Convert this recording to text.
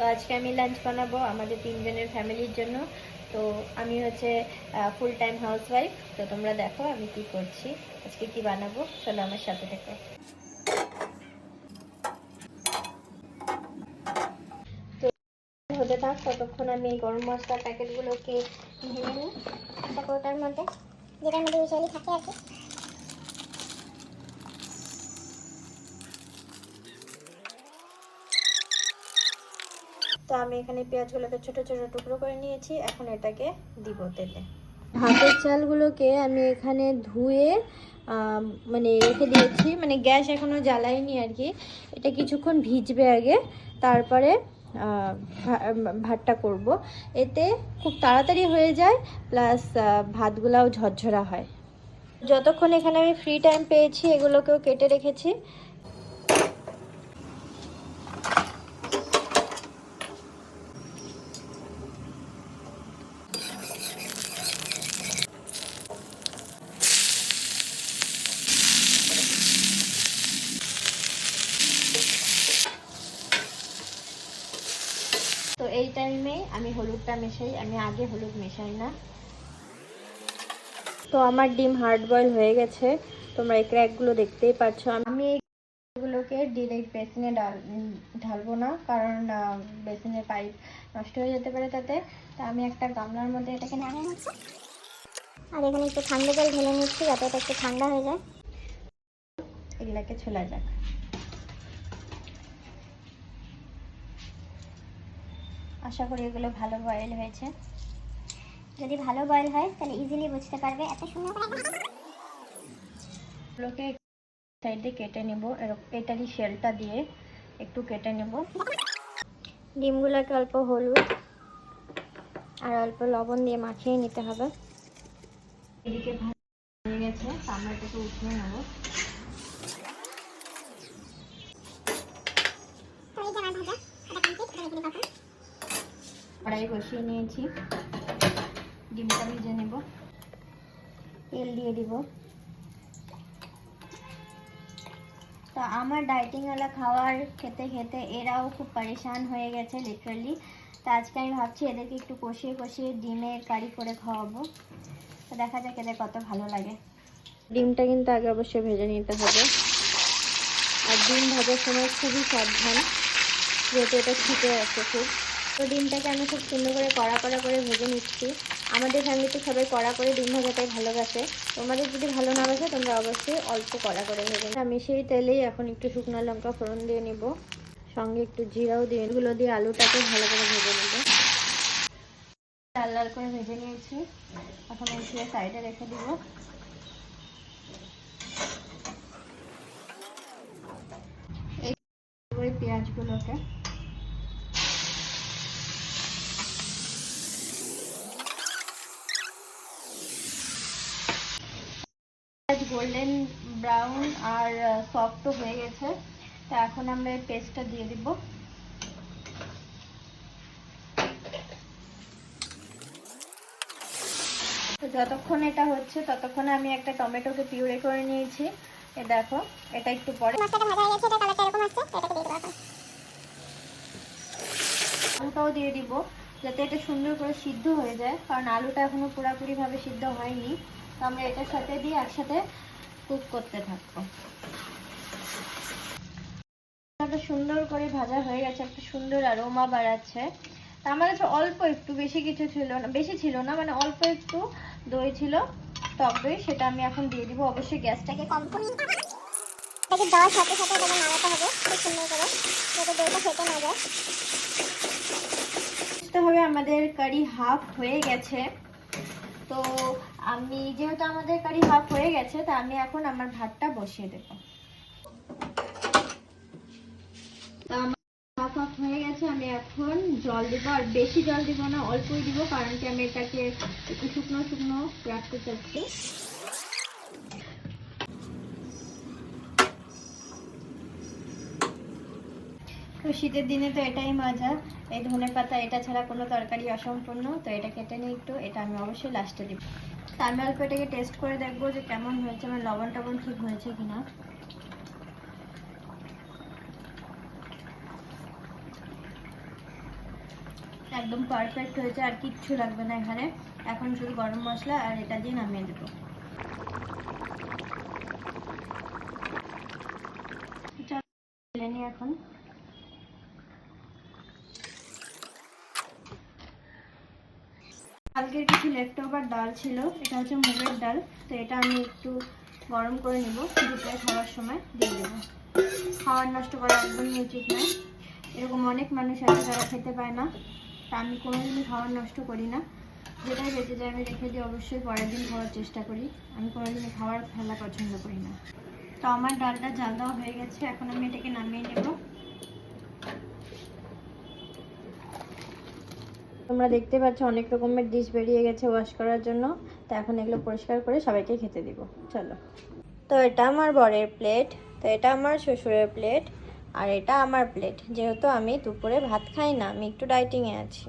তো আজকে আমি লাঞ্চ বানাবো আমাদের 3 জনের ফ্যামিলির জন্য। তো আমি হচ্ছে ফুল টাইম হাউসওয়াইফ। তো তোমরা দেখো আমি কি করছি, আজকে কি বানাবো, চলো আমার সাথে থেকো। তো হতে থাক ততক্ষণ আমি এই গরম মশলার প্যাকেটগুলোকে ভেঙে নিই একটা কৌটার মধ্যে, যেটার মধ্যে মিশালি থাকে আর কি। তো আমি এখানে পেঁয়াজগুলোকে ছোট ছোট টুকরো করে নিয়েছি, এখন এটাকে দিব তেলে। ভাতের চালগুলোকে আমি এখানে ধুয়ে মানে রেখে দিয়েছি, মানে গ্যাস এখনও জ্বালাইনি আর কি। এটা কিছুক্ষণ ভিজবে আগে, তারপরে ভাতটা করব। এতে খুব তাড়াতাড়ি হয়ে যায়, প্লাস ভাতগুলাও ঝরঝরা হয়। যতক্ষণ এখানে আমি ফ্রি টাইম পেয়েছি এগুলোকেও কেটে রেখেছি। তো এই টাইমে আমি হলুদটা মেশাই, আমি আগে হলুদ মেশাই না। তো আমার ডিম হার্ড বয়েল হয়ে গেছে, তোমরা এই ক্র্যাকগুলো দেখতেই পাচ্ছ। আমি এইগুলোকে ডিরেক্ট বেসিনে ঢালবো না, কারণ বেসিনের পাইপ নষ্ট হয়ে যেতে পারে তাতে। তা আমি একটা গামলার মধ্যে এটাকে নামিয়ে নিচ্ছি, আর এখানে একটু ঠান্ডা জল ঢেলে নিচ্ছি যাতে এটা একটু ঠান্ডা হয়ে যায়। এগুলাকে ছোলা যাক। আশা করি এগুলো ভালো বয়েল হয়েছে। যদি ভালো বয়েল হয় তাহলে ইজিলি বুঝতে পারবে এত সুন্দর করে। এগুলোকে সাইড দিয়ে কেটে নেব, এটারই শেলটা দিয়ে একটু কেটে নেব। ডিমগুলোকে অল্প হলুদ আর অল্প লবণ দিয়ে মাখিয়ে নিতে হবে। এদিকে ভাজা হয়ে গেছে, আমরা এটাকে উঠিয়ে নেব। কড়াই বসিয়ে নিয়েছি, ডিমটা ভেজে নেব। তেল দিয়ে দিব। তো আমার ডায়েটিংওয়ালা খাবার খেতে খেতে এরাও খুব পরেশান হয়ে গেছে লিটারালি। তো আজকে আমি ভাবছি এদেরকে একটু কষিয়ে কষিয়ে ডিমের কারি করে খাওয়াবো। তো দেখা যাক এদের কত ভালো লাগে। ডিমটা কিন্তু আগে অবশ্যই ভেজে নিতে হবে, আর ডিম ভাজার সময় খুবই সাবধান, যেহেতু এটা ছিটে আছে খুব। তো ডিমটাকে আমি খুব সুন্দর করে কড়া কড়া করে ভেজে নিচ্ছি। আমাদের ফ্যামিলিতে সবাই কড়া করে ডিম ভাজাটাই ভালোবাসে। তোমাদের যদি ভালো না বাসে তোমরা অবশ্যই অল্প কড়া করে ভেজে। আমি সেই তেলেই এখন একটু শুকনো লঙ্কা ফোড়ন দিয়ে নিব, সঙ্গে একটু জিরাও দিয়ে, এগুলো দিয়ে আলুটাকে ভালো করে ভেজে নেব। লাল লাল করে ভেজে নিয়েছি, এখন উঠিয়ে সাইডে রেখে দিব। এই পেঁয়াজগুলোকে গোল্ডেন ব্রাউন আর সফটও হয়ে গেছে। তো এখন আমরা এই পেস্টটা দিয়ে দিব। তো যতক্ষণ এটা হচ্ছে ততক্ষণে আমি একটা টমেটোকে পিউরে করে নিয়েছি। এ দেখো, এটা একটু পরে আলুটাও দিয়ে দিব, যাতে এটা সুন্দর করে সিদ্ধ হয়ে যায়, কারণ আলুটা এখনো পুরোপুরি ভাবে সিদ্ধ হয়নি। তো আমরা এটার সাথে দিয়ে একসাথে কুক করতে থাকবো। সুন্দর করে ভাজা হয়ে গেছে, একটা সুন্দর অ্যারোমা বাড়াচ্ছে। আমার কাছে অল্প একটু, বেশি কিছু ছিল না, বেশি ছিল না, মানে অল্প একটু দই ছিল, টক দই, সেটা আমি এখন দিয়ে দিব। অবশ্যই গ্যাসটাকে কম করে নিতে হবে, এটাকে দেওয়ার সাথে সাথে এটাকে নাড়াতে হবে খুব সুন্দর করে, যাতে দইটা ফেটে না যায়। বুঝতে হবে আমাদের কারি হাফ হয়ে গেছে। তো আমি যেহেতু আমাদের কারি হাফ হয়ে গেছে, তা আমি এখন আমার ভাতটা বসিয়ে দেবো। হাফ হাফ হয়ে গেছে, আমি এখন জল দিব, আর বেশি জল দিব না, অল্পই দিব, কারণ কি আমি এটাকে একটু শুকনো শুকনো রাখতে চাচ্ছি। তো শীতের দিনে তো এটাই মজা, এই ধনেপাতা, এটা ছাড়া কোনো তরকারি অসম্পূর্ণ। তো এটা কেটে নিই একটু, এটা আমি অবশ্যই লাস্টে দিব। তো আমি অল্প এটাকে টেস্ট করে দেখবো যে কেমন হয়েছে, আমার লবণ টবণ ঠিক হয়েছে কিনা। একদম পারফেক্ট হয়েছে, আর কিচ্ছু লাগবে না এখানে। এখন শুধু গরম মশলা আর এটা দিয়ে নামিয়ে দেবো। ঢেলে নিই এখন। কালকের কিছু লেফট ওভার ডাল ছিল, এটা হচ্ছে মুগের ডাল, তো এটা আমি একটু গরম করে নেব, দুপুরে খাওয়ার সময় দিয়ে দেবো। খাওয়ার নষ্ট করা একদমই উচিত নয়। এরকম অনেক মানুষ আছে যারা খেতে পায় না, তা আমি কোনোদিনই খাওয়ার নষ্ট করি না। যেটাই বেঁচে যায় আমি রেখে দিয়ে অবশ্যই পরের দিন খাওয়ার চেষ্টা করি। আমি কোনোদিনই খাওয়ার ফেলা পছন্দ করি না। তো আমার ডালটা জাল দেওয়া হয়ে গেছে, এখন আমি এটাকে নামিয়ে নেব। তোমরা দেখতে পাচ্ছ অনেক রকমের ডিশ বেরিয়ে গেছে ওয়াশ করার জন্য, তো এখন এগুলো পরিষ্কার করে সবাইকে খেতে দিব। চলো। তো এটা আমার বরের প্লেট, তো এটা আমার শ্বশুরের প্লেট, আর এটা আমার প্লেট। যেহেতু আমি দুপুরে ভাত খাই না, আমি একটু ডাইটিংয়ে আছি।